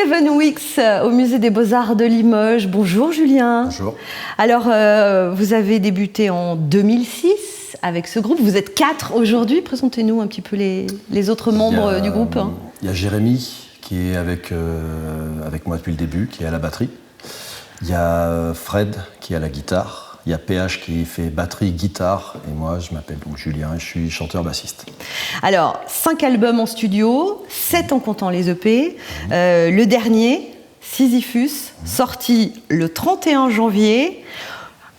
Seven Weeks au Musée des Beaux-Arts de Limoges. Bonjour Julien. Bonjour. Alors, vous avez débuté en 2006 avec ce groupe. Vous êtes 4 aujourd'hui. Présentez-nous un petit peu les autres membres du groupe. Il y a Jérémy qui est avec moi depuis le début, qui est à la batterie. Il y a Fred qui est à la guitare. Il y a PH qui fait batterie, guitare. Et moi, je m'appelle donc Julien et je suis chanteur-bassiste. Alors, 5 albums en studio, 7 en comptant les EP. Le dernier, Sisyphus, sorti le 31 janvier,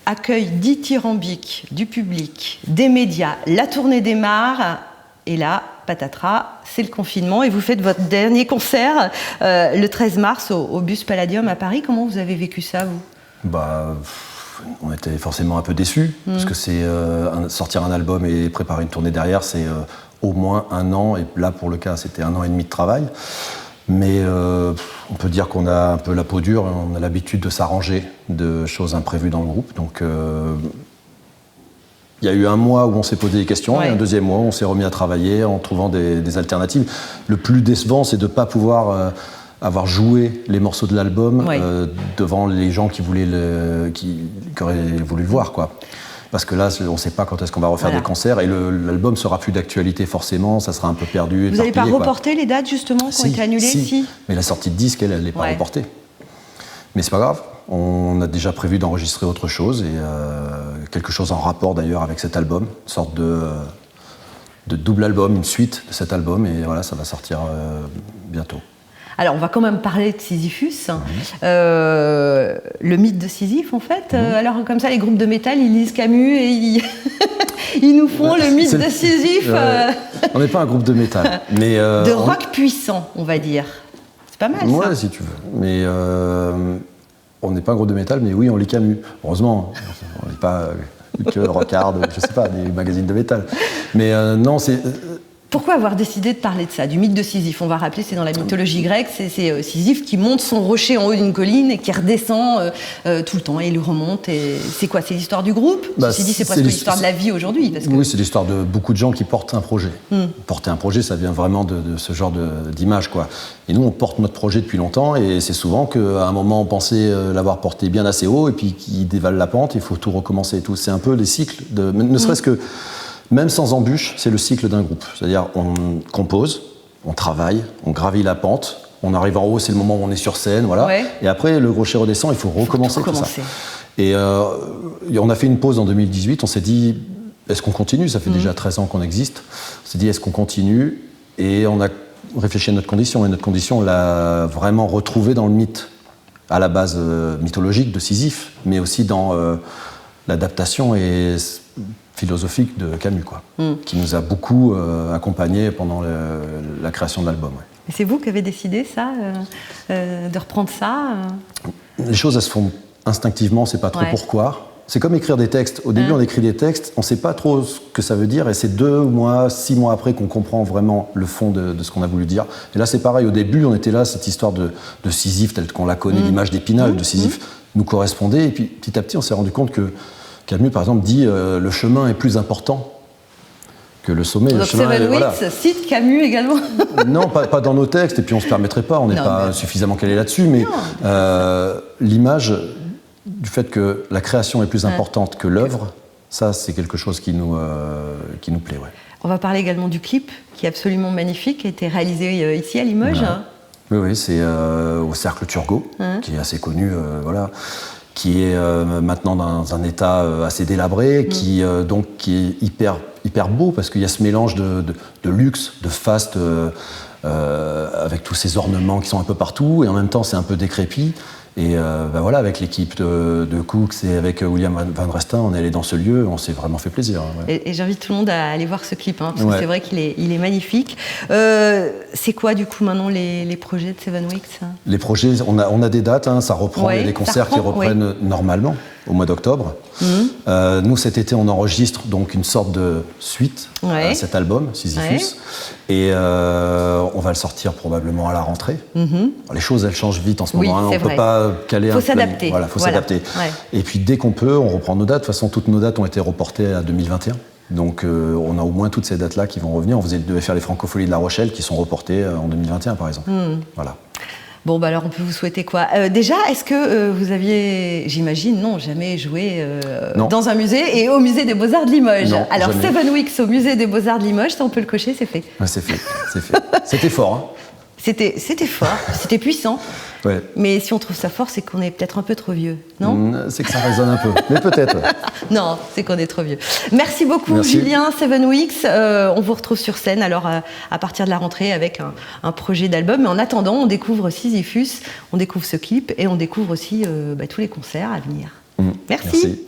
accueil dithyrambique du public, des médias. La tournée démarre et là, patatras, c'est le confinement et vous faites votre dernier concert le 13 mars au Bus Palladium à Paris. Comment vous avez vécu ça, vous ? On était forcément un peu déçus, parce que sortir un album et préparer une tournée derrière, c'est au moins 1 an, et là pour le cas c'était 1 an et demi de travail. Mais on peut dire qu'on a un peu la peau dure, on a l'habitude de s'arranger de choses imprévues dans le groupe. Donc il y a eu 1 mois où on s'est posé des questions, et un 2e mois où on s'est remis à travailler en trouvant des alternatives. Le plus décevant, c'est de ne pas pouvoir avoir joué les morceaux de l'album devant les gens qui auraient voulu le voir, quoi. Parce que là, on ne sait pas quand est-ce qu'on va refaire des concerts et l'album sera plus d'actualité forcément, ça sera un peu perdu. Vous n'avez pas reporté les dates justement qui ont été annulées? Si. Mais la sortie de disque, elle n'est pas reportée. Mais c'est pas grave, on a déjà prévu d'enregistrer autre chose et quelque chose en rapport d'ailleurs avec cet album, une sorte de double album, une suite de cet album, et voilà, ça va sortir bientôt. Alors, on va quand même parler de Sisyphus, le mythe de Sisyphe, en fait. Alors, comme ça, les groupes de métal, ils lisent Camus et ils nous font le mythe de Sisyphe. On n'est pas un groupe de métal. Mais de rock puissant, on va dire. C'est pas mal, ça. Ouais, si tu veux. Mais on n'est pas un groupe de métal, mais oui, on lit Camus. Heureusement, on n'est pas que Rockard, je sais pas, des magazines de métal. Mais non, c'est... Pourquoi avoir décidé de parler de ça, du mythe de Sisyphe? On va rappeler, c'est dans la mythologie grecque, c'est Sisyphe qui monte son rocher en haut d'une colline et qui redescend tout le temps et il remonte. Et c'est quoi? C'est l'histoire du groupe? Ceci dit, c'est presque l'histoire de la vie aujourd'hui. Oui, c'est l'histoire de beaucoup de gens qui portent un projet. Porter un projet, ça vient vraiment de ce genre d'image, quoi. Et nous, on porte notre projet depuis longtemps et c'est souvent qu'à un moment, on pensait l'avoir porté bien assez haut et puis qu'il dévale la pente, il faut tout recommencer et tout. C'est un peu les cycles, ne serait-ce que... Même sans embûche, c'est le cycle d'un groupe. C'est-à-dire, on compose, on travaille, on gravit la pente, on arrive en haut, c'est le moment où on est sur scène, voilà. Et après, le rocher redescend, il faut recommencer tout ça. Et on a fait une pause en 2018, on s'est dit, est-ce qu'on continue? Ça fait déjà 13 ans qu'on existe. On s'est dit, est-ce qu'on continue? Et on a réfléchi à notre condition, et notre condition, on l'a vraiment retrouvée dans le mythe, à la base mythologique de Sisyphe, mais aussi dans l'adaptation et philosophique de Camus, quoi, qui nous a beaucoup accompagnés pendant la création de l'album. Et c'est vous qui avez décidé ça, de reprendre ça Les choses, elles se font instinctivement, on ne sait pas trop pourquoi. C'est comme écrire des textes. Au début, on écrit des textes, on ne sait pas trop ce que ça veut dire, et c'est 2 mois, 6 mois après qu'on comprend vraiment le fond de ce qu'on a voulu dire. Et là, c'est pareil. Au début, on était là, cette histoire de Sisyphe, telle qu'on la connaît, l'image d'Épinal de Sisyphe, nous correspondait. Et puis, petit à petit, on s'est rendu compte que Camus, par exemple, dit le chemin est plus important que le sommet. Donc Seven Weeks cite Camus également. Non, pas dans nos textes, et puis on ne se permettrait pas, on n'est pas suffisamment calé là-dessus, mais l'image du fait que la création est plus importante que l'œuvre, ça c'est quelque chose qui nous plaît. Ouais. On va parler également du clip, qui est absolument magnifique, qui a été réalisé ici à Limoges. Oui, c'est au Cercle Turgot, qui est assez connu, voilà, qui est maintenant dans un état assez délabré, qui est hyper beau, parce qu'il y a ce mélange de luxe, de faste, avec tous ces ornements qui sont un peu partout, et en même temps c'est un peu décrépit. Et voilà, avec l'équipe de Cooks et avec William Van Restin, on est allé dans ce lieu, on s'est vraiment fait plaisir. Et j'invite tout le monde à aller voir ce clip, parce que c'est vrai qu'il est magnifique. C'est quoi du coup maintenant les projets de Seven Weeks? Les projets, on a des dates, ça reprend, il y a des concerts qui reprennent normalement au mois d'octobre. Nous cet été on enregistre donc une sorte de suite à cet album, Sisyphus, et on va le sortir probablement à la rentrée. Les choses elles changent vite en ce moment, on ne peut pas caler un plan. Faut s'adapter. Voilà, faut s'adapter. Et puis dès qu'on peut, on reprend nos dates. De toute façon, toutes nos dates ont été reportées à 2021. Donc on a au moins toutes ces dates-là qui vont revenir. On devait faire les Francopholies de La Rochelle qui sont reportées en 2021 par exemple. Voilà. Bon, bah alors on peut vous souhaiter quoi? Déjà, est-ce que vous aviez, j'imagine, non, jamais joué dans un musée et au musée des Beaux-Arts de Limoges? Non, alors, jamais. 7 Weeks au musée des Beaux-Arts de Limoges, ça on peut le cocher, c'est fait. Ouais, c'est fait. C'était fort, hein. C'était fort, c'était puissant. Ouais. Mais si on trouve ça fort, c'est qu'on est peut-être un peu trop vieux, non? C'est que ça résonne un peu, mais peut-être. Ouais. Non, c'est qu'on est trop vieux. Merci beaucoup, Merci. Julien. 7 Weeks, on vous retrouve sur scène alors à partir de la rentrée avec un projet d'album. Mais en attendant, on découvre Sisyphus, on découvre ce clip et on découvre aussi tous les concerts à venir. Merci.